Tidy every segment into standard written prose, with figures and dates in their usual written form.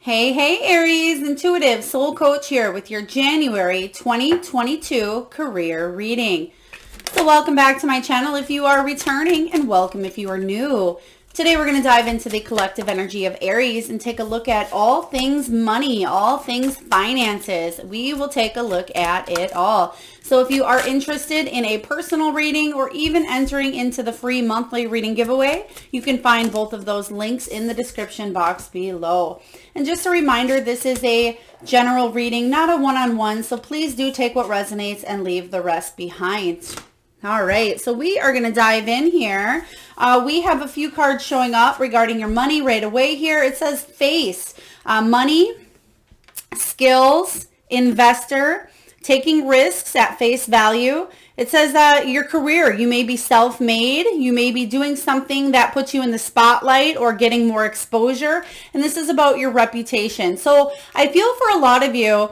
Hey, Aries, intuitive soul coach here with your January 2022 career reading. So welcome back to my channel if you are returning, and welcome if you are new. Today we're going to dive into the collective energy of Aries and take a look at all things money, all things finances. We will take a look at it all. So if you are interested in a personal reading or even entering into the free monthly reading giveaway, you can find both of those links in the description box below. And just a reminder, this is a general reading, not a one-on-one, so please do take what resonates and leave the rest behind. All right, so we are going to dive in here. We have a few cards showing up regarding your money right away here. It says face, money, skills, investor, taking risks at face value. It says your career, you may be self-made, you may be doing something that puts you in the spotlight or getting more exposure, and this is about your reputation. So I feel for a lot of you,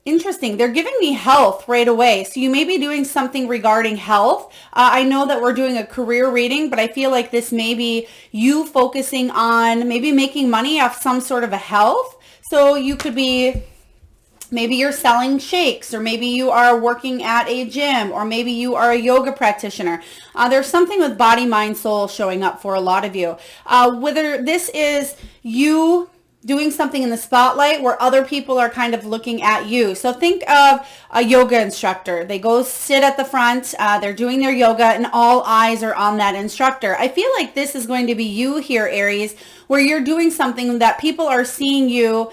interesting, they're giving me health right away. So you may be doing something regarding health. I know that we're doing a career reading, but I feel like this may be you focusing on maybe making money off some sort of a health. So you could be, maybe you're selling shakes, or maybe you are working at a gym, or maybe you are a yoga practitioner. There's something with body, mind, soul showing up for a lot of you. Whether this is you doing something in the spotlight where other people are kind of looking at you. So think of a yoga instructor. They go sit at the front, they're doing their yoga, and all eyes are on that instructor. I feel like this is going to be you here, Aries, where you're doing something that people are seeing you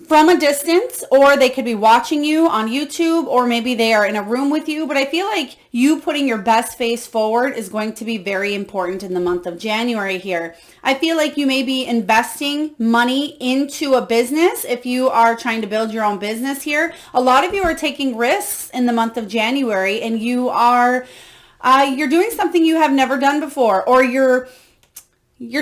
from a distance, or they could be watching you on YouTube, or maybe they are in a room with you. But I feel like you putting your best face forward is going to be very important in the month of January here. I feel like you may be investing money into a business if you are trying to build your own business here. A lot of you are taking risks in the month of January, and you are you're doing something you have never done before, or you're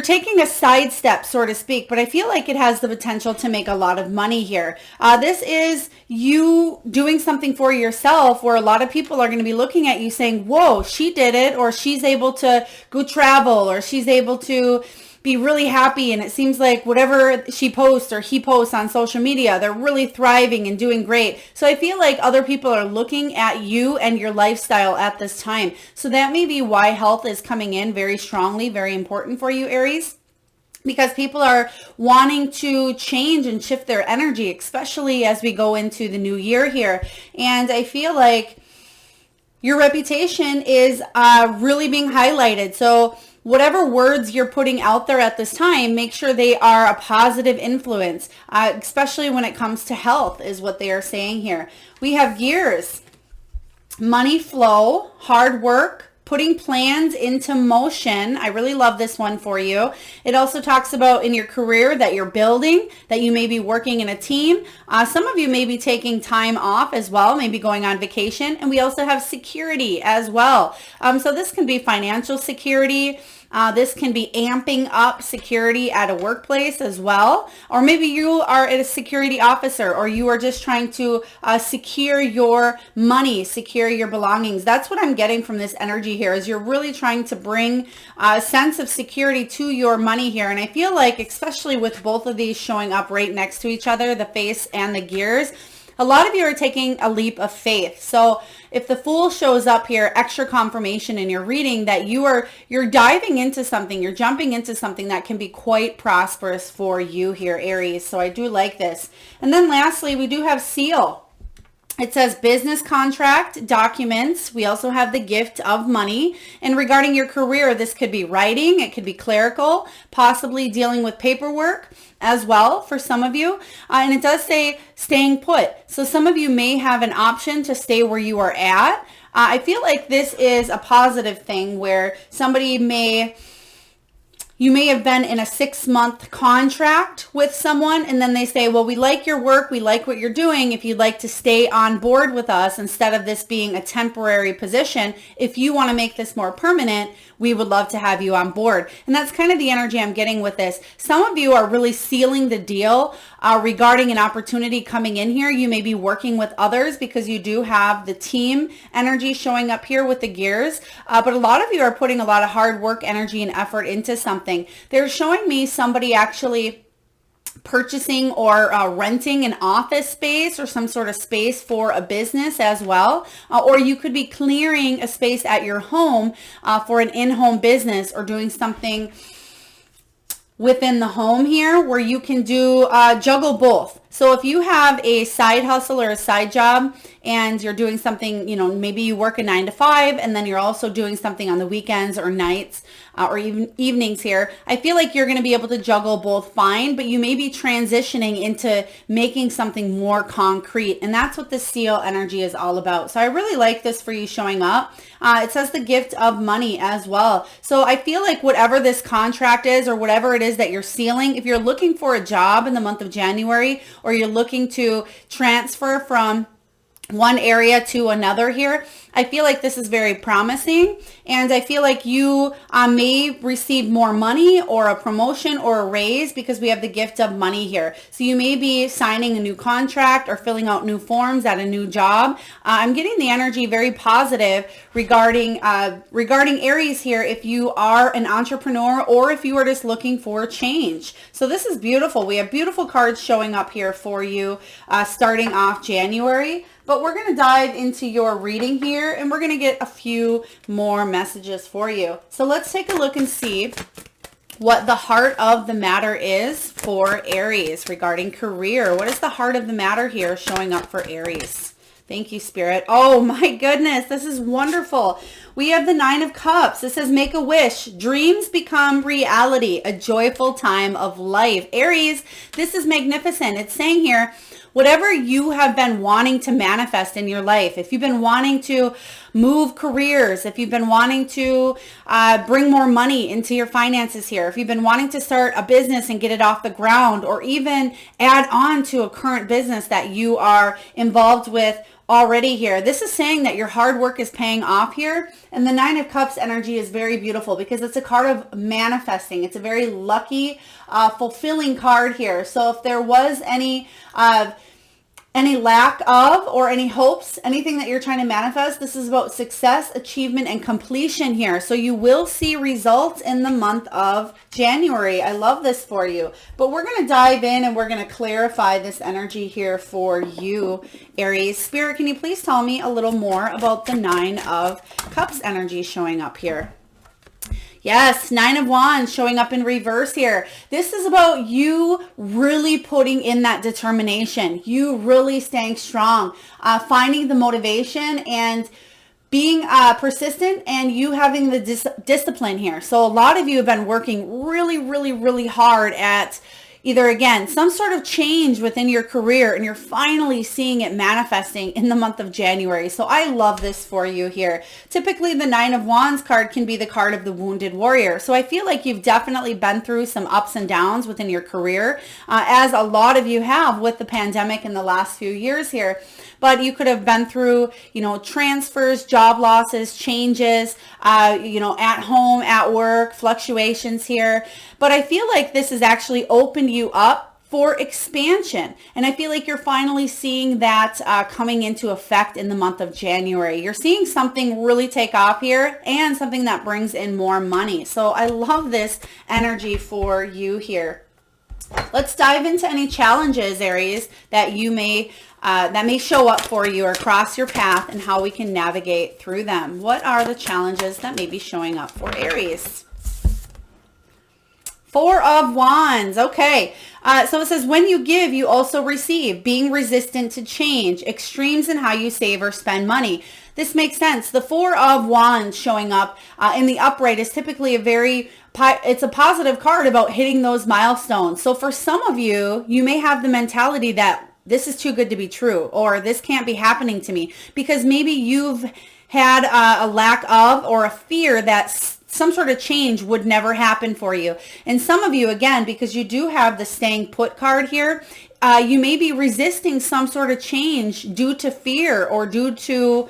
taking a sidestep, so to speak, but I feel like it has the potential to make a lot of money here. This is you doing something for yourself where a lot of people are going to be looking at you saying, whoa, she did it, or she's able to go travel, or she's able to be really happy, and it seems like whatever she posts or he posts on social media, they're really thriving and doing great. So I feel like other people are looking at you and your lifestyle at this time. So that may be why health is coming in very strongly, very important for you, Aries, because people are wanting to change and shift their energy, especially as we go into the new year here. And I feel like your reputation is really being highlighted. So whatever words you're putting out there at this time, make sure they are a positive influence, especially when it comes to health is what they are saying here. We have years, money flow, hard work, putting plans into motion. I really love this one for you. It also talks about in your career that you're building, that you may be working in a team. Some of you may be taking time off as well, maybe going on vacation. And we also have security as well. So this can be financial security. This can be amping up security at a workplace as well. Or maybe you are a security officer, or you are just trying to secure your money, secure your belongings. That's what I'm getting from this energy here, is you're really trying to bring a sense of security to your money here. And I feel like, especially with both of these showing up right next to each other, the face and the gears, a lot of you are taking a leap of faith. So if the Fool shows up here, extra confirmation in your reading that you're diving into something, you're jumping into something that can be quite prosperous for you here, Aries. So I do like this. And then lastly, we do have Seal. It says business contract, documents. We also have the gift of money. And regarding your career, this could be writing, it could be clerical, possibly dealing with paperwork as well for some of you. And it does say staying put. So some of you may have an option to stay where you are at. I feel like this is a positive thing where you may have been in a 6-month contract with someone, and then they say, well, we like your work, we like what you're doing. If you'd like to stay on board with us, instead of this being a temporary position, if you want to make this more permanent, we would love to have you on board. And that's kind of the energy I'm getting with this. Some of you are really sealing the deal regarding an opportunity coming in here. You may be working with others because you do have the team energy showing up here with the gears. But a lot of you are putting a lot of hard work, energy, and effort into something. They're showing me somebody actually purchasing or renting an office space or some sort of space for a business as well. Or you could be clearing a space at your home for an in-home business, or doing something within the home here where you can do juggle both. So if you have a side hustle or a side job and you're doing something, maybe you work a 9 to 5 and then you're also doing something on the weekends or nights or even evenings here, I feel like you're going to be able to juggle both fine, but you may be transitioning into making something more concrete. And that's what the seal energy is all about. So I really like this for you showing up. It says the gift of money as well. So I feel like whatever this contract is or whatever it is that you're sealing, if you're looking for a job in the month of January, or you're looking to transfer from one area to another here, I feel like this is very promising, and I feel like you may receive more money or a promotion or a raise because we have the gift of money here. So you may be signing a new contract or filling out new forms at a new job. I'm getting the energy very positive regarding Aries here, if you are an entrepreneur or if you are just looking for change. So this is beautiful. We have beautiful cards showing up here for you starting off January. But we're going to dive into your reading here, and we're going to get a few more messages for you. So let's take a look and see what the heart of the matter is for Aries regarding career. What is the heart of the matter here showing up for Aries? Thank you, Spirit. Oh my goodness, this is wonderful. We have the 9 of Cups. It says, make a wish. Dreams become reality. A joyful time of life. Aries, this is magnificent. It's saying here, whatever you have been wanting to manifest in your life, if you've been wanting to move careers, if you've been wanting to bring more money into your finances here, if you've been wanting to start a business and get it off the ground, or even add on to a current business that you are involved with already here, this is saying that your hard work is paying off here. And the 9 of Cups energy is very beautiful because it's a card of manifesting. It's a very lucky, fulfilling card here. So if there was any lack of or any hopes, anything that you're trying to manifest, this is about success, achievement, and completion here. So you will see results in the month of January. I love this for you. But we're going to dive in and we're going to clarify this energy here for you, Aries. Spirit, can you please tell me a little more about the 9 of Cups energy showing up here? Yes, 9 of Wands showing up in reverse here. This is about you really putting in that determination, you really staying strong, finding the motivation and being persistent, and you having the discipline here. So a lot of you have been working really hard at either, again, some sort of change within your career, and you're finally seeing it manifesting in the month of January. So I love this for you here. Typically, the 9 of Wands card can be the card of the wounded warrior. So I feel like you've definitely been through some ups and downs within your career, as a lot of you have with the pandemic in the last few years here. But you could have been through, transfers, job losses, changes, at home, at work, fluctuations here. But I feel like this has actually opened you up for expansion. And I feel like you're finally seeing that coming into effect in the month of January. You're seeing something really take off here, and something that brings in more money. So I love this energy for you here. Let's dive into any challenges, Aries, that you may that may show up for you or cross your path, and how we can navigate through them. What are the challenges that may be showing up for Aries? 4 of Wands. Okay. So it says, when you give, you also receive. Being resistant to change. Extremes in how you save or spend money. This makes sense. The 4 of Wands showing up in the upright is typically it's a positive card about hitting those milestones. So for some of you, you may have the mentality that this is too good to be true, or this can't be happening to me, because maybe you've had a lack of or a fear that some sort of change would never happen for you. And some of you, again, because you do have the staying put card here, you may be resisting some sort of change due to fear or due to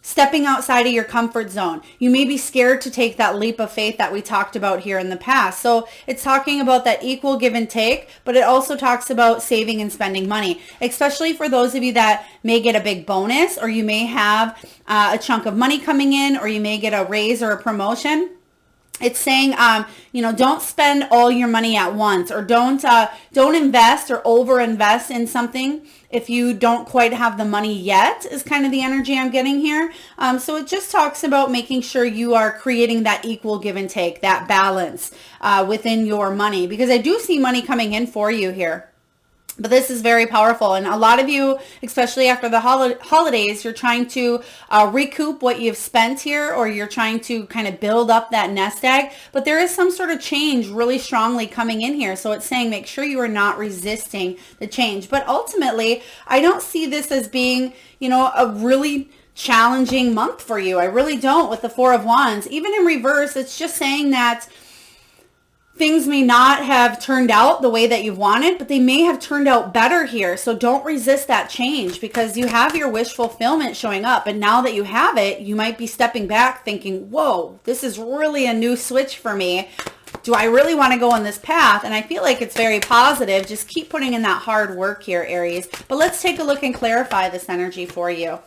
stepping outside of your comfort zone. You may be scared to take that leap of faith that we talked about here in the past. So it's talking about that equal give and take, but it also talks about saving and spending money, especially for those of you that may get a big bonus, or you may have a chunk of money coming in, or you may get a raise or a promotion. It's saying, don't spend all your money at once, or don't invest or over invest in something if you don't quite have the money yet, is kind of the energy I'm getting here. So it just talks about making sure you are creating that equal give and take, that balance within your money, because I do see money coming in for you here. But this is very powerful. And a lot of you, especially after the holidays, you're trying to recoup what you've spent here, or you're trying to kind of build up that nest egg. But there is some sort of change really strongly coming in here. So it's saying make sure you are not resisting the change. But ultimately, I don't see this as being, a really challenging month for you. I really don't, with the Four of Wands. Even in reverse, it's just saying that things may not have turned out the way that you wanted, but they may have turned out better here. So don't resist that change, because you have your wish fulfillment showing up. And now that you have it, you might be stepping back thinking, whoa, this is really a new switch for me. Do I really want to go on this path? And I feel like it's very positive. Just keep putting in that hard work here, Aries. But let's take a look and clarify this energy for you.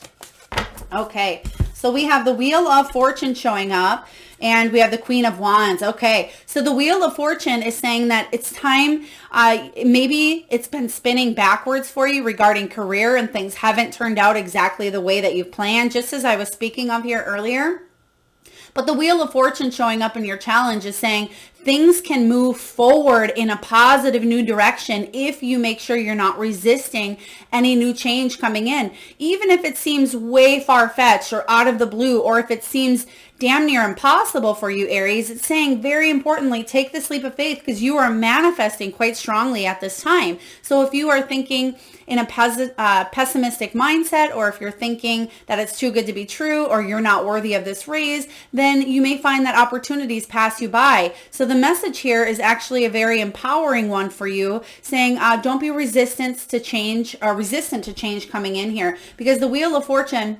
Okay, so we have the Wheel of Fortune showing up, and we have the Queen of Wands. Okay, so the Wheel of Fortune is saying that it's time, maybe it's been spinning backwards for you regarding career, and things haven't turned out exactly the way that you've planned, just as I was speaking of here earlier. But the Wheel of Fortune showing up in your challenge is saying things can move forward in a positive new direction if you make sure you're not resisting any new change coming in. Even if it seems way far-fetched or out of the blue, or if it seems damn near impossible for you, Aries, it's saying very importantly, take this leap of faith, because you are manifesting quite strongly at this time. So if you are thinking in a pessimistic mindset, or if you're thinking that it's too good to be true, or you're not worthy of this raise, then you may find that opportunities pass you by. So the message here is actually a very empowering one for you, saying don't be resistant to change coming in here, because the Wheel of Fortune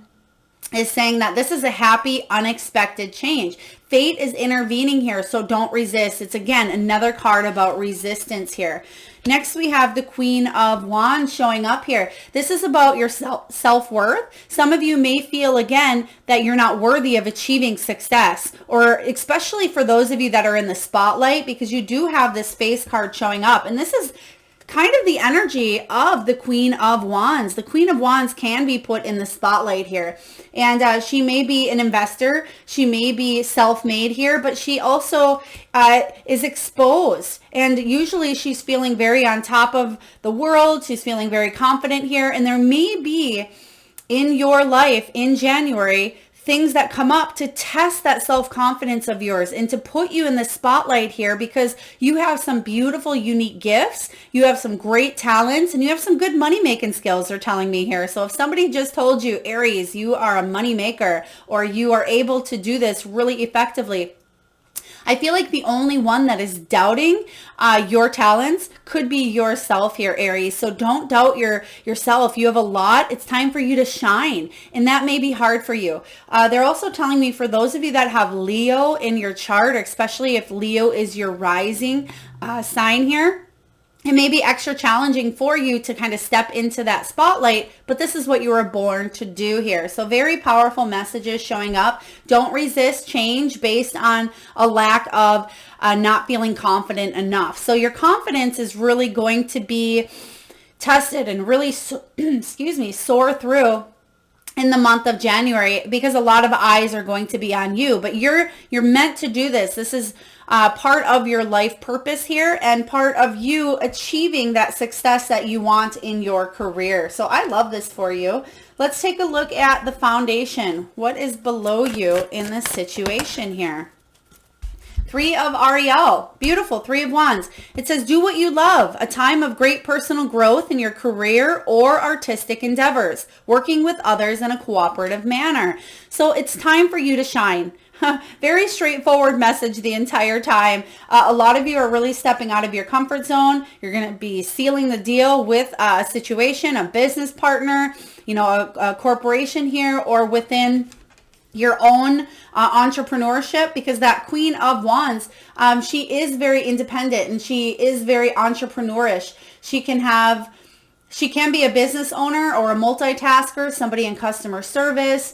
is saying that this is a happy, unexpected change. Fate is intervening here, so don't resist. It's, again, another card about resistance here. Next, we have the Queen of Wands showing up here. This is about your self-worth. Some of you may feel, again, that you're not worthy of achieving success, or especially for those of you that are in the spotlight, because you do have this Face card showing up. And this is kind of the energy of the Queen of Wands. The Queen of Wands can be put in the spotlight here. And she may be an investor. She may be self-made here, but she also is exposed. And usually she's feeling very on top of the world. She's feeling very confident here. And there may be in your life in January things that come up to test that self-confidence of yours and to put you in the spotlight here, because you have some beautiful, unique gifts. You have some great talents, and you have some good money-making skills, they're telling me here. So if somebody just told you, Aries, you are a money maker, or you are able to do this really effectively, I feel like the only one that is doubting your talents could be yourself here, Aries. So don't doubt yourself. You have a lot. It's time for you to shine. And that may be hard for you. They're also telling me for those of you that have Leo in your chart, especially if Leo is your rising sign here, it may be extra challenging for you to kind of step into that spotlight, but this is what you were born to do here. So very powerful messages showing up. Don't resist change based on a lack of not feeling confident enough. So your confidence is really going to be tested and really, soar through in the month of January, because a lot of eyes are going to be on you. But you're meant to do this. This is part of your life purpose here, and part of you achieving that success that you want in your career. So I love this for you. Let's take a look at the foundation. What is below you in this situation here? Three of Ariel. Beautiful. Three of Wands. It says, do what you love. A time of great personal growth in your career or artistic endeavors. Working with others in a cooperative manner. So it's time for you to shine. Very straightforward message the entire time. A lot of you are really stepping out of your comfort zone. You're going to be sealing the deal with a situation, a business partner, a corporation here, or within your own entrepreneurship, because that Queen of Wands, she is very independent and she is very entrepreneurish. She She can be a business owner or a multitasker, somebody in customer service,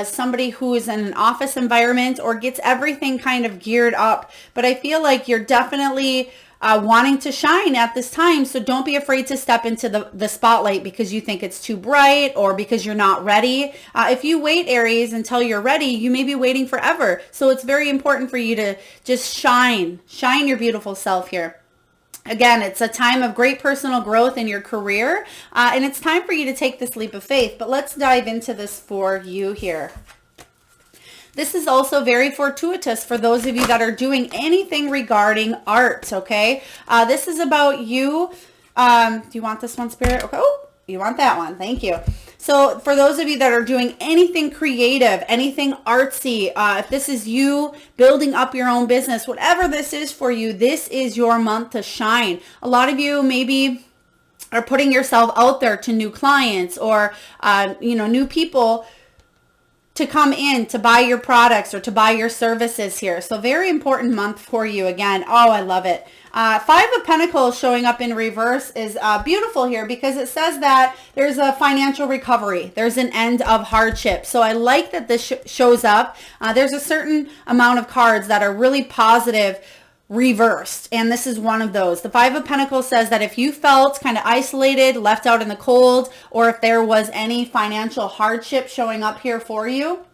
somebody who is in an office environment or gets everything kind of geared up. But I feel like you're definitely wanting to shine at this time. So don't be afraid to step into the spotlight because you think it's too bright or because you're not ready. If you wait, Aries, until you're ready, you may be waiting forever. So it's very important for you to just shine your beautiful self here. Again, it's a time of great personal growth in your career, and it's time for you to take this leap of faith. But let's dive into this for you here. This is also very fortuitous for those of you that are doing anything regarding art, okay? This is about you. Do you want this one, Spirit? Okay. Oh, you want that one. Thank you. So for those of you that are doing anything creative, anything artsy, if this is you building up your own business, whatever this is for you, this is your month to shine. A lot of you maybe are putting yourself out there to new clients or, new people to come in to buy your products or to buy your services here. So very important month for you again. Oh, I love it. Five of Pentacles showing up in reverse is beautiful here because it says that there's a financial recovery. There's an end of hardship. So I like that this shows up. There's a certain amount of cards that are really positive reversed, and this is one of those. The Five of Pentacles says that if you felt kind of isolated, left out in the cold, or if there was any financial hardship showing up here for you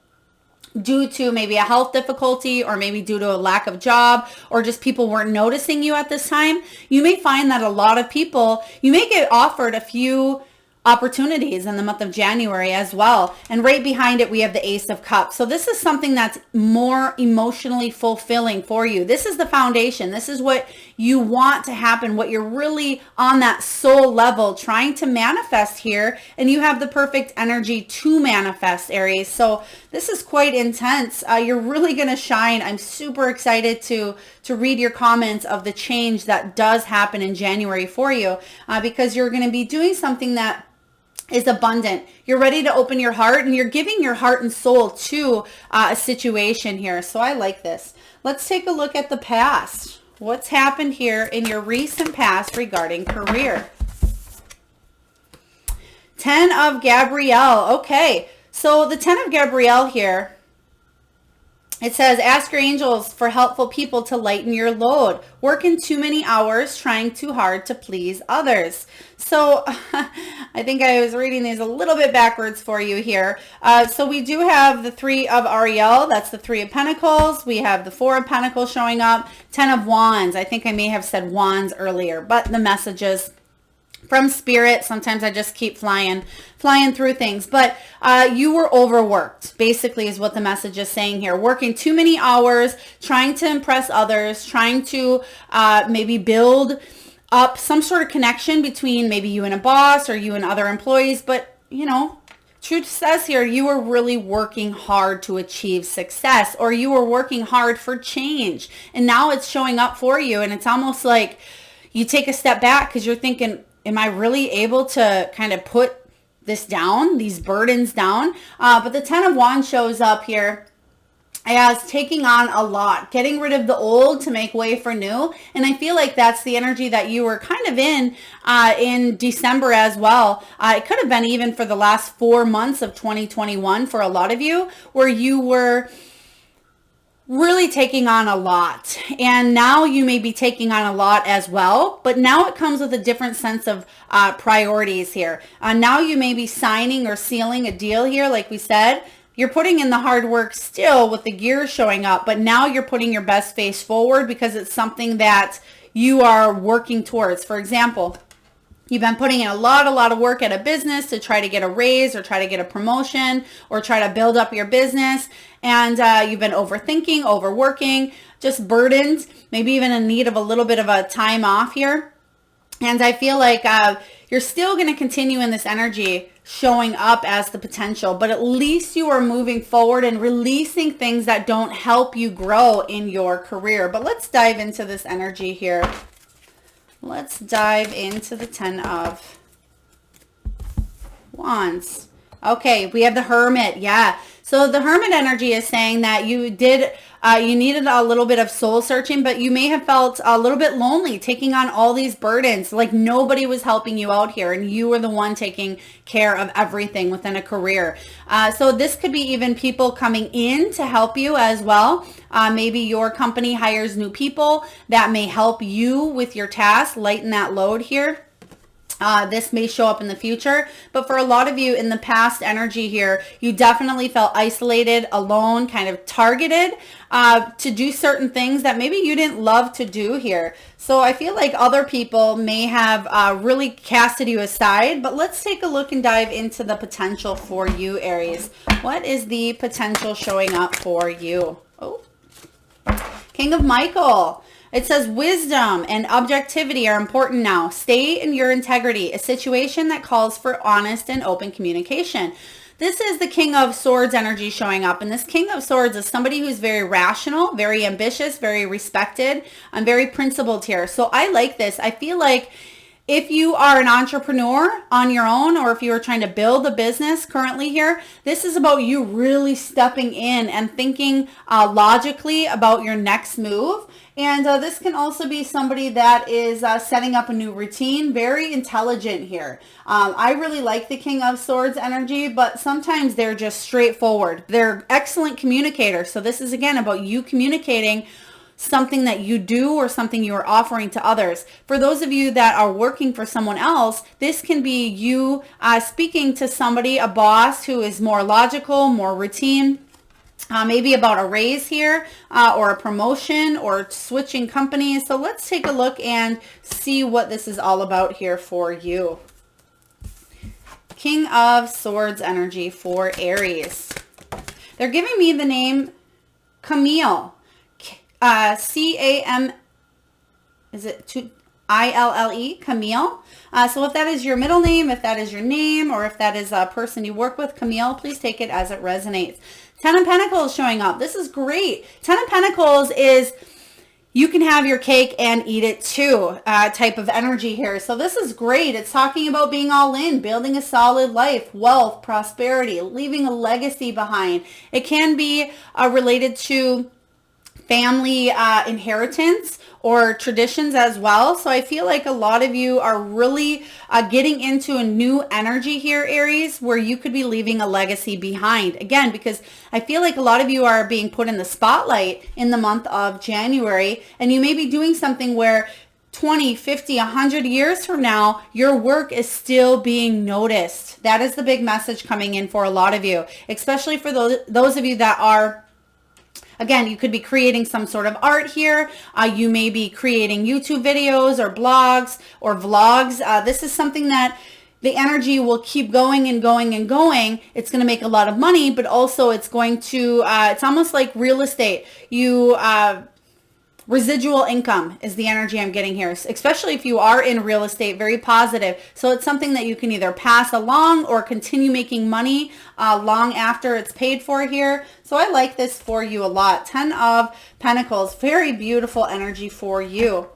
due to maybe a health difficulty or maybe due to a lack of job or just people weren't noticing you at this time, you may find that a lot of people, you may get offered a few opportunities in the month of January as well. And right behind it, we have the Ace of Cups. So this is something that's more emotionally fulfilling for you. This is the foundation. This is what you want to happen, what you're really on that soul level trying to manifest here. And you have the perfect energy to manifest, Aries. So this is quite intense. You're really going to shine. I'm super excited to read your comments of the change that does happen in January for you because you're going to be doing something that is abundant. You're ready to open your heart and you're giving your heart and soul to a situation here. So I like this. Let's take a look at the past. What's happened here in your recent past regarding career? 10 of Gabrielle. Okay. So the 10 of Gabrielle here, it says, ask your angels for helpful people to lighten your load. Working too many hours, trying too hard to please others. So I think I was reading these a little bit backwards for you here. So we do have the 3 of Ariel. That's the 3 of Pentacles. We have the 4 of Pentacles showing up. 10 of Wands. I think I may have said Wands earlier, but the messages from Spirit, sometimes I just keep flying through things, but you were overworked, basically is what the message is saying here. Working too many hours, trying to impress others, trying to maybe build up some sort of connection between maybe you and a boss or you and other employees, but truth says here, you were really working hard to achieve success, or you were working hard for change, and now it's showing up for you, and it's almost like you take a step back because you're thinking, am I really able to kind of put this down, these burdens down? But the 10 of Wands shows up here as taking on a lot, getting rid of the old to make way for new. And I feel like that's the energy that you were kind of in December as well. It could have been even for the last 4 months of 2021 for a lot of you, where you were really taking on a lot, and now you may be taking on a lot as well, but now it comes with a different sense of priorities here. Now you may be signing or sealing a deal here. Like we said, you're putting in the hard work still with the gears showing up, but now you're putting your best face forward because it's something that you are working towards. For example, you've been putting in a lot of work at a business to try to get a raise or try to get a promotion or try to build up your business. And you've been overthinking, overworking, just burdened, maybe even in need of a little bit of a time off here. And I feel like you're still going to continue in this energy showing up as the potential, but at least you are moving forward and releasing things that don't help you grow in your career. But let's dive into this energy here. Let's dive into the 10 of Wands. Okay, we have the Hermit. Yeah. So the Hermit energy is saying that you did You needed a little bit of soul searching, but you may have felt a little bit lonely taking on all these burdens. Like nobody was helping you out here and you were the one taking care of everything within a career. So this could be even people coming in to help you as well. Maybe your company hires new people that may help you with your tasks, lighten that load here. This may show up in the future, but for a lot of you in the past energy here, you definitely felt isolated, alone, kind of targeted to do certain things that maybe you didn't love to do here. So I feel like other people may have really casted you aside, but let's take a look and dive into the potential for you, Aries. What is the potential showing up for you? Oh, King of Michael. It says wisdom and objectivity are important now. Stay in your integrity, a situation that calls for honest and open communication. This is the King of Swords energy showing up. And this King of Swords is somebody who's very rational, very ambitious, very respected, and very principled here. So I like this. I feel like if you are an entrepreneur on your own, or if you are trying to build a business currently here, this is about you really stepping in and thinking logically about your next move. And this can also be somebody that is setting up a new routine, very intelligent here. I really like the King of Swords energy, but sometimes they're just straightforward. They're excellent communicators. So this is again about you communicating something that you do or something you are offering to others. For those of you that are working for someone else, this can be you speaking to somebody, a boss who is more logical, more routine. Maybe about a raise here or a promotion or switching companies. So let's take a look and see what this is all about here for you. King of Swords energy for Aries. They're giving me the name Camille. C-A-M, is it I-L-L-E, Camille. So if that is your middle name, if that is your name, or if that is a person you work with, Camille, please take it as it resonates. Ten of Pentacles showing up. This is great. Ten of Pentacles is you can have your cake and eat it too type of energy here. So this is great. It's talking about being all in, building a solid life, wealth, prosperity, leaving a legacy behind. It can be related to family inheritance or traditions as well. So I feel like a lot of you are really getting into a new energy here, Aries, where you could be leaving a legacy behind. Again, because I feel like a lot of you are being put in the spotlight in the month of January, and you may be doing something where 20, 50, 100 years from now, your work is still being noticed. That is the big message coming in for a lot of you, especially for those of you that are, again, you could be creating some sort of art here. You may be creating YouTube videos or blogs or vlogs. This is something that the energy will keep going and going and going. It's going to make a lot of money, but also it's going to, it's almost like real estate. Residual income is the energy I'm getting here, especially if you are in real estate, very positive. So it's something that you can either pass along or continue making money long after it's paid for here. So I like this for you a lot. 10 of Pentacles, very beautiful energy for you.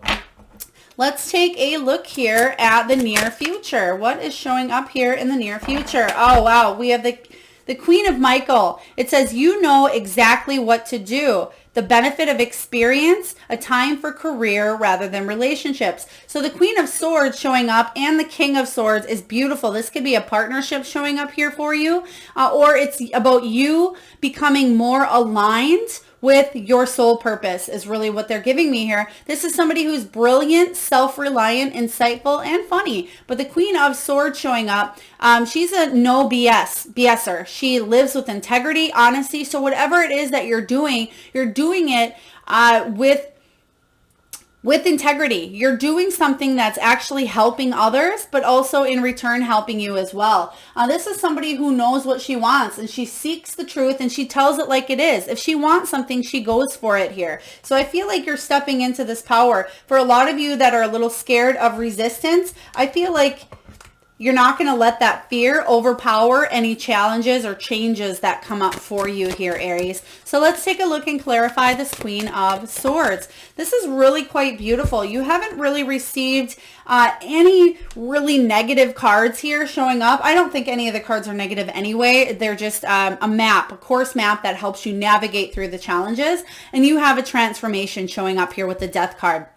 Let's take a look here at the near future. What is showing up here in the near future? Oh, wow. We have the Queen of Michael. It says, you know exactly what to do. The benefit of experience, a time for career rather than relationships. So the Queen of Swords showing up and the King of Swords is beautiful. This could be a partnership showing up here for you, or it's about you becoming more aligned with your soul purpose is really what they're giving me here. This is somebody who's brilliant, self-reliant, insightful, and funny. But the Queen of Swords showing up, she's a no BSer. She lives with integrity, honesty. So whatever it is that you're doing it with integrity. You're doing something that's actually helping others, but also in return helping you as well. This is somebody who knows what she wants, and she seeks the truth and she tells it like it is. If she wants something, she goes for it here. So I feel like you're stepping into this power. For a lot of you that are a little scared of resistance, I feel like You're not going to let that fear overpower any challenges or changes that come up for you here, Aries. So let's take a look and clarify this Queen of Swords. This is really quite beautiful. You haven't really received any really negative cards here showing up. I don't think any of the cards are negative anyway. They're just a map, a course map that helps you navigate through the challenges. And you have a transformation showing up here with the Death card.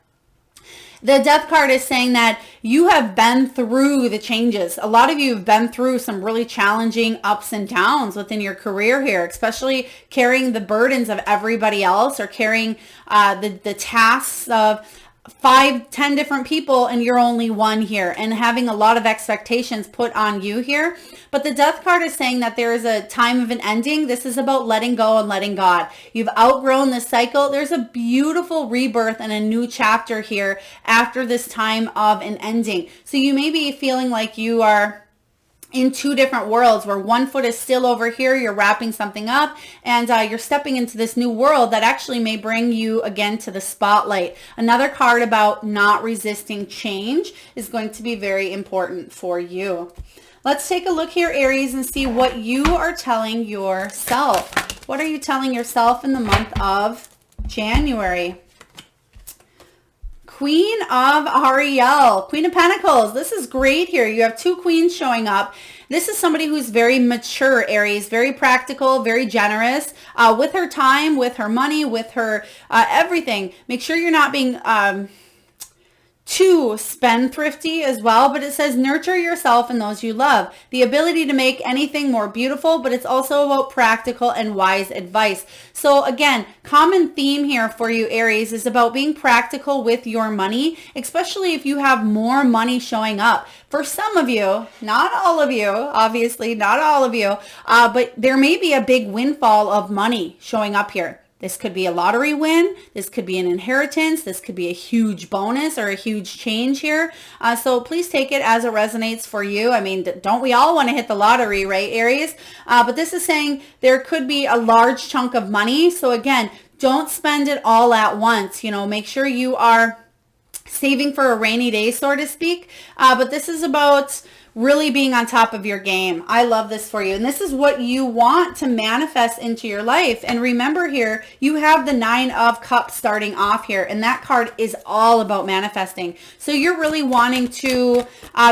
The Death card is saying that you have been through the changes. A lot of you have been through some really challenging ups and downs within your career here, especially carrying the burdens of everybody else or carrying the tasks of 5, 10 different people and you're only one here, and having a lot of expectations put on you here. But the Death card is saying that there is a time of an ending. This is about letting go and letting God. You've outgrown this cycle. There's a beautiful rebirth and a new chapter here after this time of an ending. So you may be feeling like you are in two different worlds, where one foot is still over here, you're wrapping something up, and you're stepping into this new world that actually may bring you again to the spotlight. Another card about not resisting change is going to be very important for you. Let's take a look here, Aries, and see what you are telling yourself. What are you telling yourself in the month of January? Queen of Ariel, Queen of Pentacles. This is great here. You have two queens showing up. This is somebody who's very mature, Aries, very practical, very generous with her time, with her money, with her everything. Make sure you're not being too spendthrifty as well, but it says nurture yourself and those you love. The ability to make anything more beautiful, but it's also about practical and wise advice. So again, common theme here for you, Aries, is about being practical with your money, especially if you have more money showing up. For some of you, not all of you, obviously not all of you, but there may be a big windfall of money showing up here. This could be a lottery win. This could be an inheritance. This could be a huge bonus or a huge change here. So please take it as it resonates for you. I mean, don't we all want to hit the lottery, right, Aries? But this is saying there could be a large chunk of money. So again, don't spend it all at once. You know, make sure you are saving for a rainy day, so to speak. But this is about really being on top of your game. I love this for you. And this is what you want to manifest into your life. And remember here, you have the 9 of Cups starting off here. And that card is all about manifesting. So you're really wanting to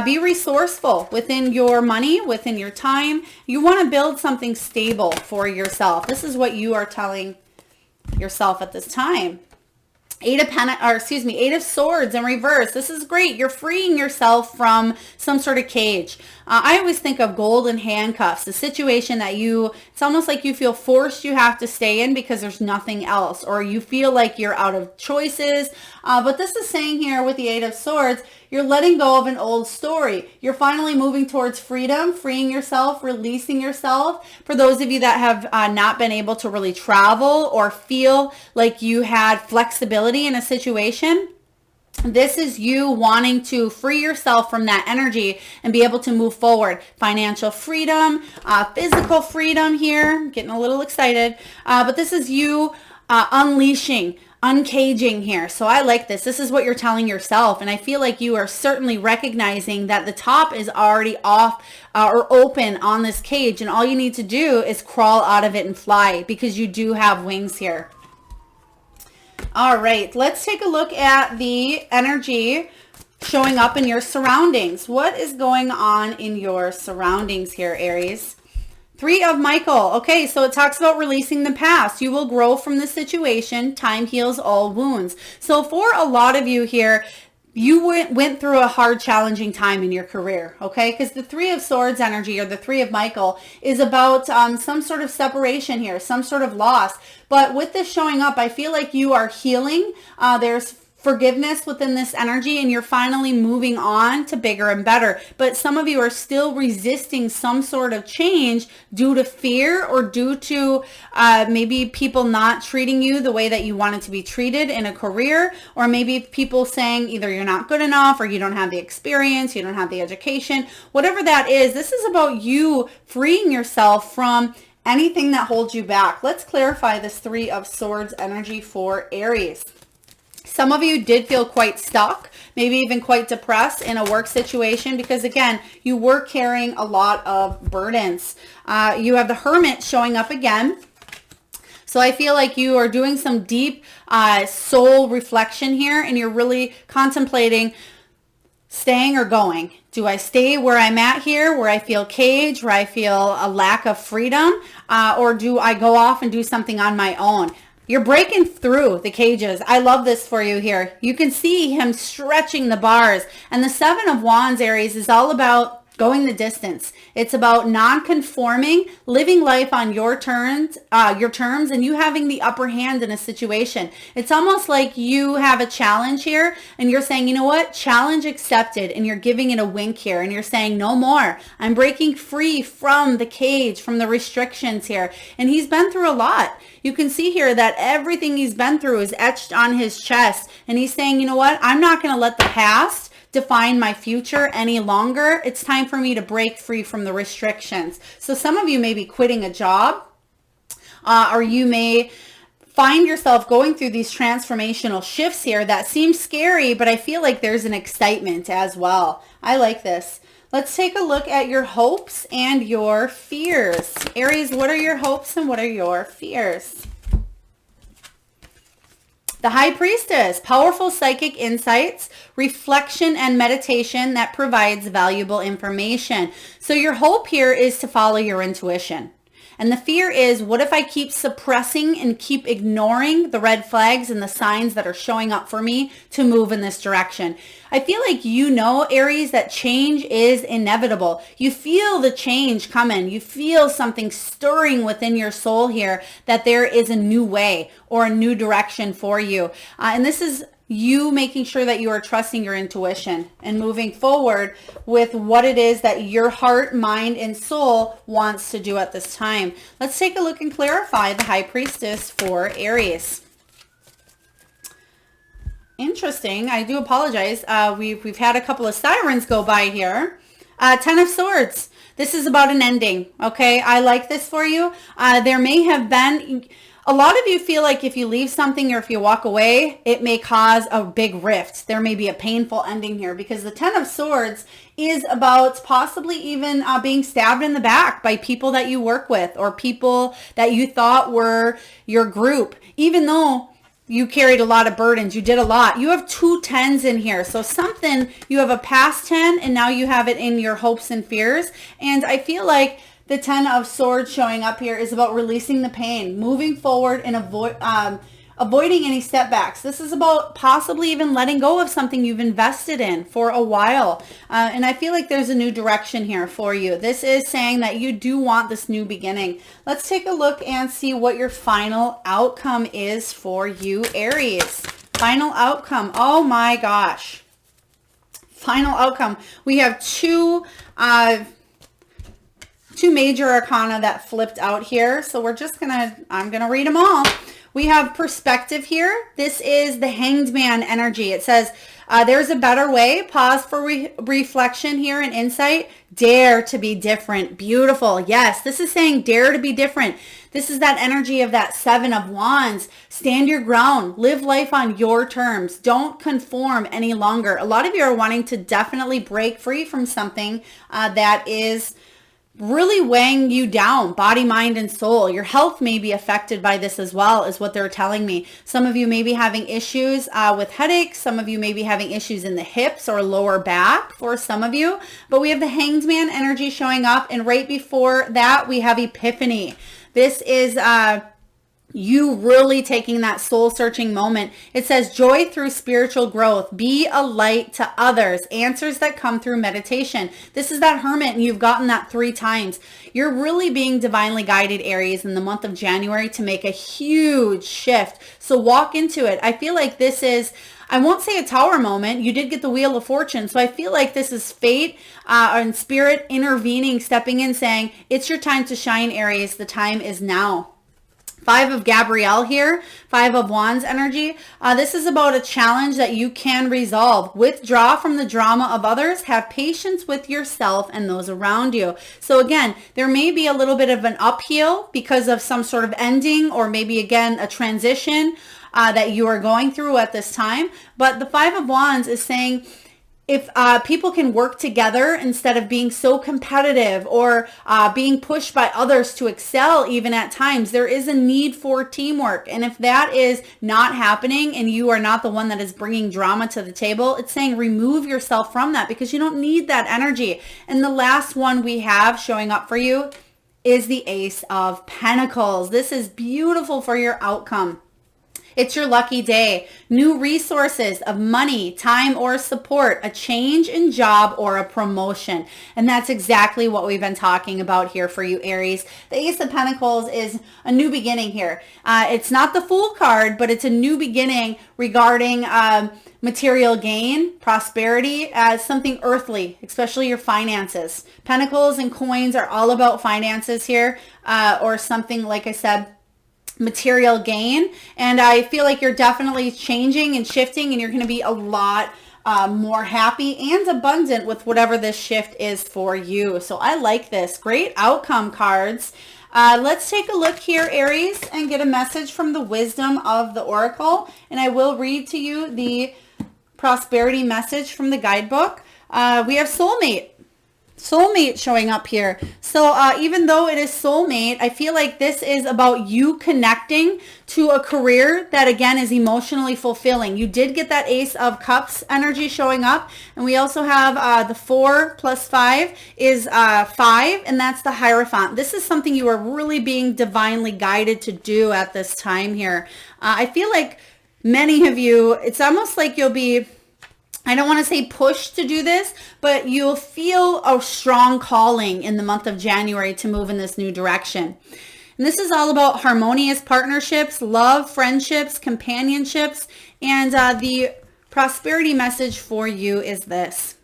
be resourceful within your money, within your time. You want to build something stable for yourself. This is what you are telling yourself at this time. Eight of Swords in reverse. This is great. You're freeing yourself from some sort of cage. I always think of golden handcuffs, the situation that it's almost like you feel forced you have to stay in because there's nothing else, or you feel like you're out of choices. But this is saying here with the 8 of Swords, you're letting go of an old story. You're finally moving towards freedom, freeing yourself, releasing yourself. For those of you that have not been able to really travel or feel like you had flexibility in a situation, this is you wanting to free yourself from that energy and be able to move forward. Financial freedom, physical freedom here. I'm getting a little excited. But this is you unleashing, uncaging here. So I like this. This is what you're telling yourself. And I feel like you are certainly recognizing that the top is already off or open on this cage. And all you need to do is crawl out of it and fly, because you do have wings here. All right, let's take a look at the energy showing up in your surroundings. What is going on in your surroundings here, Aries? 3 of Michael. Okay, so it talks about releasing the past. You will grow from the situation. Time heals all wounds. So for a lot of you here, you went through a hard, challenging time in your career, okay? Because the 3 of Swords energy, or the 3 of Michael, is about some sort of separation here, some sort of loss. But with this showing up, I feel like you are healing. There's forgiveness within this energy, and you're finally moving on to bigger and better. But some of you are still resisting some sort of change due to fear, or due to maybe people not treating you the way that you wanted to be treated in a career, or maybe people saying either you're not good enough, or you don't have the experience, you don't have the education, whatever that is. This is about you freeing yourself from anything that holds you back. Let's clarify this 3 of Swords energy for Aries. Some of you did feel quite stuck, maybe even quite depressed in a work situation because, again, you were carrying a lot of burdens. You have the Hermit showing up again. So I feel like you are doing some deep soul reflection here, and you're really contemplating staying or going. Do I stay where I'm at here, where I feel caged, where I feel a lack of freedom, or do I go off and do something on my own? You're breaking through the cages. I love this for you here. You can see him stretching the bars. And the Seven of Wands, Aries, is all about going the distance. It's about non-conforming, living life on your terms, and you having the upper hand in a situation. It's almost like you have a challenge here and you're saying, you know what, challenge accepted, and you're giving it a wink here and you're saying, no more. I'm breaking free from the cage, from the restrictions here. And he's been through a lot. You can see here that everything he's been through is etched on his chest. And he's saying, you know what, I'm not going to let the past define my future any longer. It's time for me to break free from the restrictions. So some of you may be quitting a job, or you may find yourself going through these transformational shifts here that seem scary, but I feel like there's an excitement as well. I like this. Let's take a look at your hopes and your fears. Aries, what are your hopes and what are your fears? The High Priestess, powerful psychic insights, reflection, and meditation that provides valuable information. So your hope here is to follow your intuition. And the fear is, what if I keep suppressing and keep ignoring the red flags and the signs that are showing up for me to move in this direction? I feel like you know, Aries, that change is inevitable. You feel the change coming. You feel something stirring within your soul here, that there is a new way or a new direction for you. And this is you making sure that you are trusting your intuition and moving forward with what it is that your heart, mind, and soul wants to do at this time. Let's take a look and clarify the High Priestess for Aries. Interesting. I do apologize. We've had a couple of sirens go by here. Ten of Swords. This is about an ending. Okay. I like this for you. There may have been, a lot of you feel like if you leave something or if you walk away, it may cause a big rift. There may be a painful ending here because the Ten of Swords is about possibly even being stabbed in the back by people that you work with or people that you thought were your group. Even though you carried a lot of burdens, you did a lot. You have 2 10s in here. So something, you have a past 10 and now you have it in your hopes and fears. And I feel like the 10 of Swords showing up here is about releasing the pain, moving forward, and avoiding any setbacks. This is about possibly even letting go of something you've invested in for a while. And I feel like there's a new direction here for you. This is saying that you do want this new beginning. Let's take a look and see what your final outcome is for you, Aries. Final outcome. Oh my gosh. Final outcome. We have two major arcana that flipped out here. So I'm gonna read them all. We have perspective here. This is the Hanged Man energy. It says, there's a better way. Pause for reflection here and insight. Dare to be different. Beautiful. Yes, this is saying dare to be different. This is that energy of that Seven of Wands. Stand your ground. Live life on your terms. Don't conform any longer. A lot of you are wanting to definitely break free from something that is really weighing you down, body, mind, and soul. Your health may be affected by this as well, is what they're telling me. Some of you may be having issues with headaches. Some of you may be having issues in the hips or lower back for some of you. But we have the Hanged Man energy showing up. And right before that, we have Epiphany. This is you really taking that soul searching moment. It says joy through spiritual growth. Be a light to others. Answers that come through meditation. This is that Hermit, and you've gotten that 3 times. You're really being divinely guided, Aries, in the month of January to make a huge shift. So walk into it. I feel like this is, I won't say a tower moment. You did get the Wheel of Fortune. So I feel like this is fate and spirit intervening, stepping in, saying, it's your time to shine, Aries. The time is now. 5 of Gabrielle here, 5 of Wands energy. This is about a challenge that you can resolve. Withdraw from the drama of others. Have patience with yourself and those around you. So again, there may be a little bit of an uphill because of some sort of ending, or maybe again a transition. that you are going through at this time. But the Five of Wands is saying, if people can work together instead of being so competitive or being pushed by others to excel, even at times, there is a need for teamwork. And if that is not happening and you are not the one that is bringing drama to the table, it's saying remove yourself from that because you don't need that energy. And the last one we have showing up for you is the Ace of Pentacles. This is beautiful for your outcome. It's your lucky day. New resources of money, time, or support, a change in job or a promotion. And that's exactly what we've been talking about here for you, Aries. The Ace of Pentacles is a new beginning here. It's not the Fool card, but it's a new beginning regarding material gain, prosperity, something earthly, especially your finances. Pentacles and coins are all about finances here, or something, like I said, material gain. And I feel like you're definitely changing and shifting, and you're going to be a lot more happy and abundant with whatever this shift is for you. So I like this. Great outcome cards. Let's take a look here, Aries, and get a message from the wisdom of the Oracle. And I will read to you the prosperity message from the guidebook. We have soulmate showing up here. So even though it is soulmate, I feel like this is about you connecting to a career that, again, is emotionally fulfilling. You did get that Ace of Cups energy showing up. And we also have the 4 plus 5 is 5, and that's the Hierophant. This is something you are really being divinely guided to do at this time here. I feel like many of you, it's almost like you'll be, I don't want to say pushed to do this, but you'll feel a strong calling in the month of January to move in this new direction. And this is all about harmonious partnerships, love, friendships, companionships, and the prosperity message for you is this.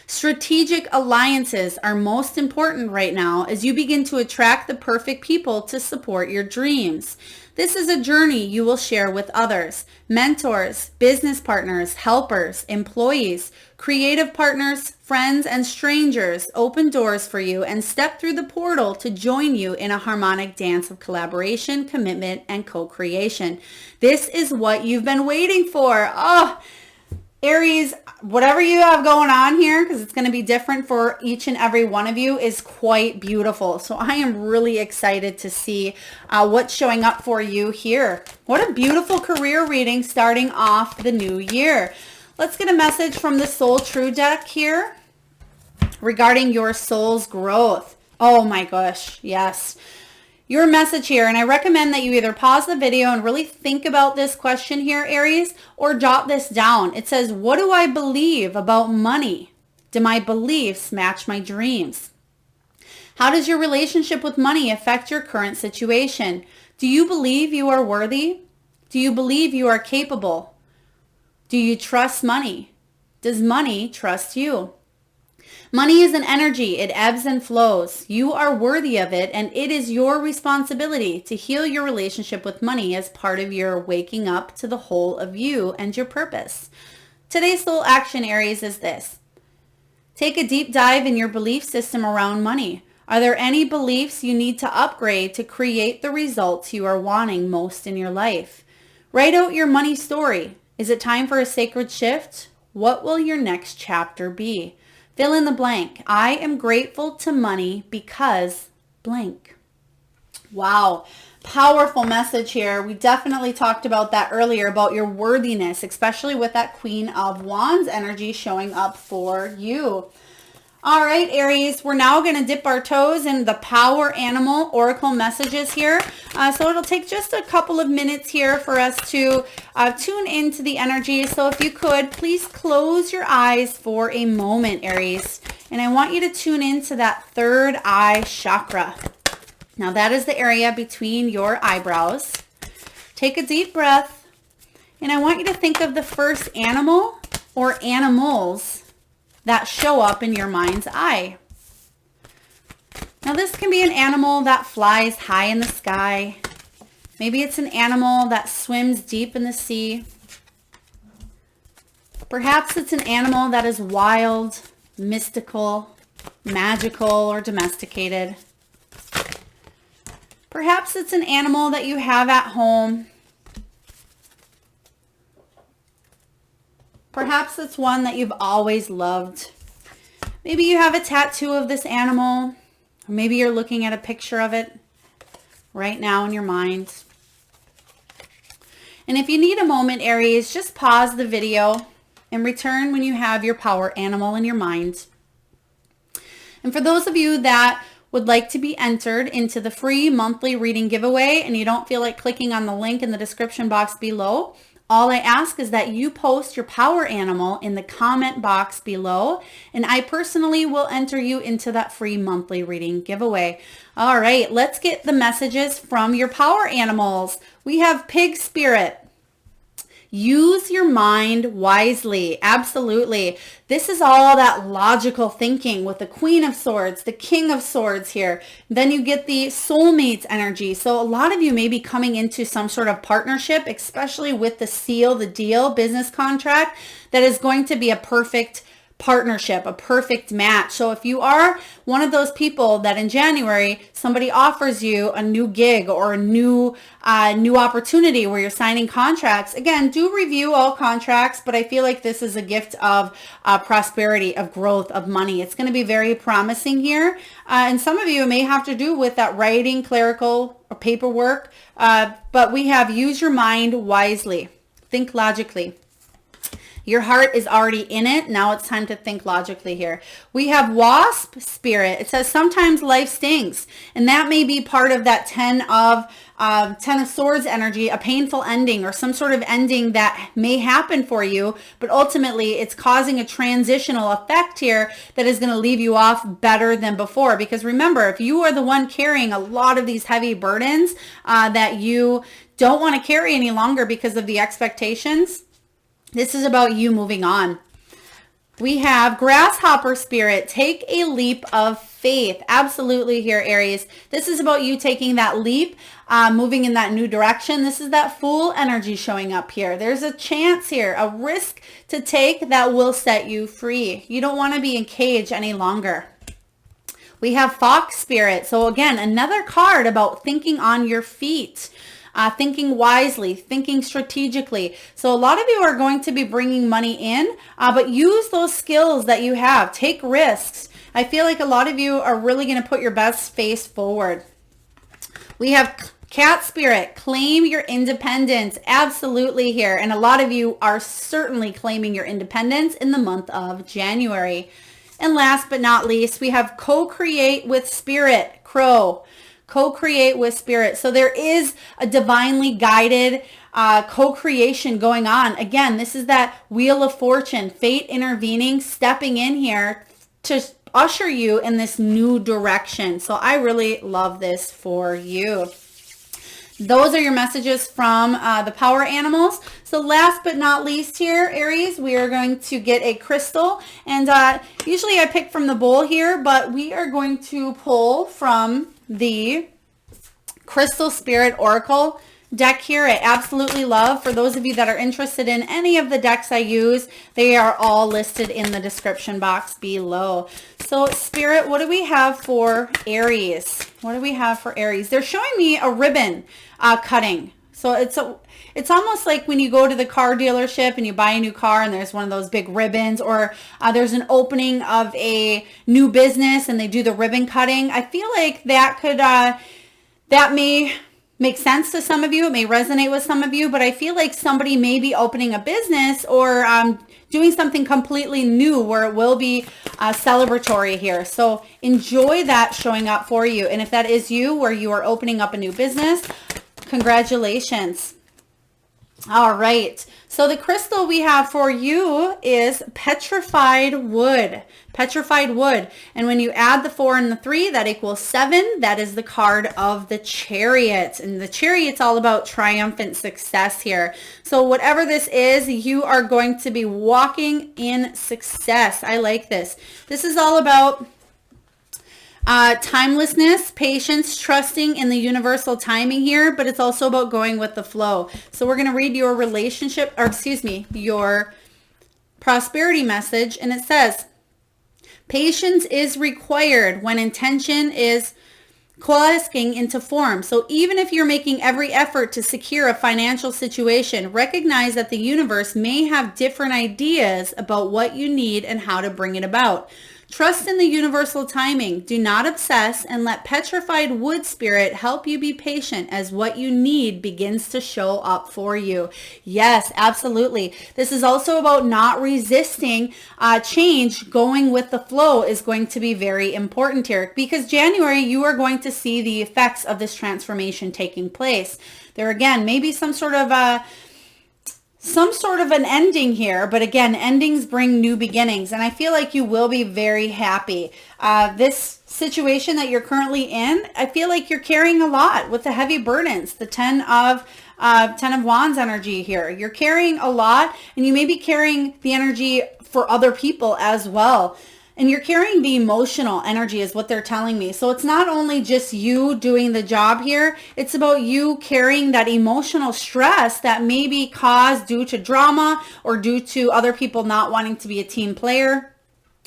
Strategic alliances are most important right now as you begin to attract the perfect people to support your dreams. This is a journey you will share with others, mentors, business partners, helpers, employees, creative partners, friends, and strangers open doors for you and step through the portal to join you in a harmonic dance of collaboration, commitment, and co-creation. This is what you've been waiting for. Oh, Aries, whatever you have going on here, because it's going to be different for each and every one of you, is quite beautiful. So I am really excited to see what's showing up for you here. What a beautiful career reading starting off the new year. Let's get a message from the Soul True deck here regarding your soul's growth. Oh my gosh, yes. Your message here, and I recommend that you either pause the video and really think about this question here, Aries, or jot this down. It says, what do I believe about money? Do my beliefs match my dreams? How does your relationship with money affect your current situation? Do you believe you are worthy? Do you believe you are capable? Do you trust money? Does money trust you? Money is an energy. It ebbs and flows. You are worthy of it, and it is your responsibility to heal your relationship with money as part of your waking up to the whole of you and your purpose. Today's soul action, Aries, is this. Take a deep dive in your belief system around money. Are there any beliefs you need to upgrade to create the results you are wanting most in your life? Write out your money story. Is it time for a sacred shift? What will your next chapter be? Fill in the blank. I am grateful to money because blank. Wow. Powerful message here. We definitely talked about that earlier, about your worthiness, especially with that Queen of Wands energy showing up for you. All right, Aries, we're now going to dip our toes in the power animal oracle messages here. So it'll take just a couple of minutes here for us to tune into the energy. So if you could, please close your eyes for a moment, Aries. And I want you to tune into that third eye chakra. Now that is the area between your eyebrows. Take a deep breath. And I want you to think of the first animal or animals that show up in your mind's eye. Now this can be an animal that flies high in the sky. Maybe it's an animal that swims deep in the sea. Perhaps it's an animal that is wild, mystical, magical, or domesticated. Perhaps it's an animal that you have at home. Perhaps it's one that you've always loved. Maybe you have a tattoo of this animal, or maybe you're looking at a picture of it right now in your mind. And if you need a moment, Aries, just pause the video and return when you have your power animal in your mind. And for those of you that would like to be entered into the free monthly reading giveaway and you don't feel like clicking on the link in the description box below, all I ask is that you post your power animal in the comment box below, and I personally will enter you into that free monthly reading giveaway. All right, let's get the messages from your power animals. We have Pig Spirit. Use your mind wisely. Absolutely. This is all that logical thinking with the Queen of Swords, the King of Swords here. Then you get the soulmates energy. So a lot of you may be coming into some sort of partnership, especially with the seal, the deal, business contract, that is going to be a perfect partnership, a perfect match. So if you are one of those people that in January somebody offers you a new gig or a new opportunity where you're signing contracts, again, do review all contracts, but I feel like this is a gift of prosperity, of growth, of money. It's going to be very promising here. And some of you may have to do with that writing, clerical, or paperwork, but we have use your mind wisely. Think logically. Your heart is already in it. Now it's time to think logically here. We have Wasp Spirit. It says sometimes life stings, and that may be part of that Ten of Swords energy, a painful ending or some sort of ending that may happen for you, but ultimately it's causing a transitional effect here that is going to leave you off better than before. Because remember, if you are the one carrying a lot of these heavy burdens that you don't want to carry any longer because of the expectations, this is about you moving on. We have Grasshopper Spirit. Take a leap of faith. Absolutely here, Aries. This is about you taking that leap, moving in that new direction. This is that Fool energy showing up here. There's a chance here, a risk to take that will set you free. You don't want to be in cage any longer. We have Fox Spirit. So again, another card about thinking on your feet. Thinking wisely, thinking strategically. So a lot of you are going to be bringing money in, but use those skills that you have. Take risks. I feel like a lot of you are really going to put your best face forward. We have Cat Spirit. Claim your independence. Absolutely here. And a lot of you are certainly claiming your independence in the month of January. And last but not least, we have Co-Create with Spirit. Crow. Co-create with Spirit. So there is a divinely guided co-creation going on. Again, this is that Wheel of Fortune, fate intervening, stepping in here to usher you in this new direction. So I really love this for you. Those are your messages from the power animals. So last but not least here, Aries, we are going to get a crystal. And usually I pick from the bowl here, but we are going to pull from the Crystal Spirit Oracle deck here. I absolutely love. For those of you that are interested in any of the decks I use, they are all listed in the description box below. So Spirit, what do we have for Aries? What do we have for Aries? They're showing me a ribbon cutting. So it's almost like when you go to the car dealership and you buy a new car and there's one of those big ribbons, or there's an opening of a new business and they do the ribbon cutting. I feel like that could, that may make sense to some of you. It may resonate with some of you, but I feel like somebody may be opening a business or doing something completely new where it will be celebratory here. So enjoy that showing up for you. And if that is you, where you are opening up a new business, congratulations. All right. So the crystal we have for you is petrified wood. Petrified wood. And when you add the 4 and the 3, that equals 7. That is the card of the Chariot. And the Chariot's all about triumphant success here. So whatever this is, you are going to be walking in success. I like this. This is all about timelessness, patience, trusting in the universal timing here, but it's also about going with the flow. So we're going to read your relationship, or excuse me, your prosperity message. And it says, patience is required when intention is coalescing into form. So even if you're making every effort to secure a financial situation, recognize that the universe may have different ideas about what you need and how to bring it about. Trust in the universal timing. Do not obsess and let petrified wood spirit help you be patient as what you need begins to show up for you. Yes, absolutely. This is also about not resisting change. Going with the flow is going to be very important here, because January, you are going to see the effects of this transformation taking place. There again, maybe some sort of an ending here, but again, endings bring new beginnings, and I feel like you will be very happy. This situation that you're currently in, I feel like you're carrying a lot with the heavy burdens, the 10 of Wands energy here. You're carrying a lot, and you may be carrying the energy for other people as well. And you're carrying the emotional energy is what they're telling me. So it's not only just you doing the job here. It's about you carrying that emotional stress that may be caused due to drama or due to other people not wanting to be a team player.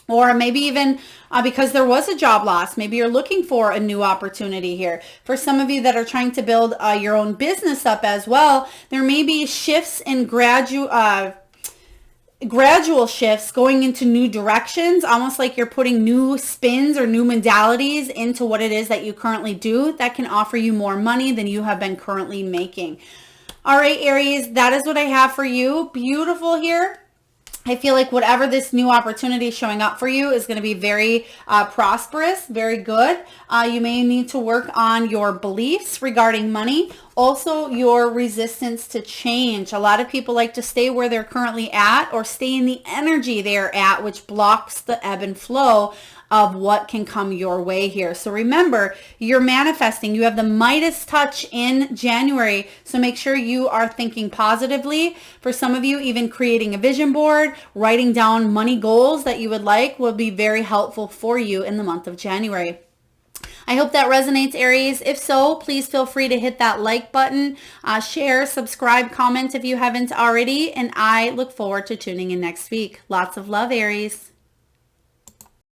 Or maybe even because there was a job loss. Maybe you're looking for a new opportunity here. For some of you that are trying to build your own business up as well, there may be shifts in gradual shifts going into new directions, almost like you're putting new spins or new modalities into what it is that you currently do that can offer you more money than you have been currently making. All right, Aries, that is what I have for you. Beautiful here. I feel like whatever this new opportunity showing up for you is going to be very prosperous, very good. You may need to work on your beliefs regarding money. Also, your resistance to change. A lot of people like to stay where they're currently at or stay in the energy they're at, which blocks the ebb and flow of what can come your way here. So remember, you're manifesting. You have the Midas touch in January. So make sure you are thinking positively. For some of you, even creating a vision board, writing down money goals that you would like will be very helpful for you in the month of January. I hope that resonates, Aries. If so, please feel free to hit that like button, share, subscribe, comment if you haven't already, and I look forward to tuning in next week. Lots of love, Aries.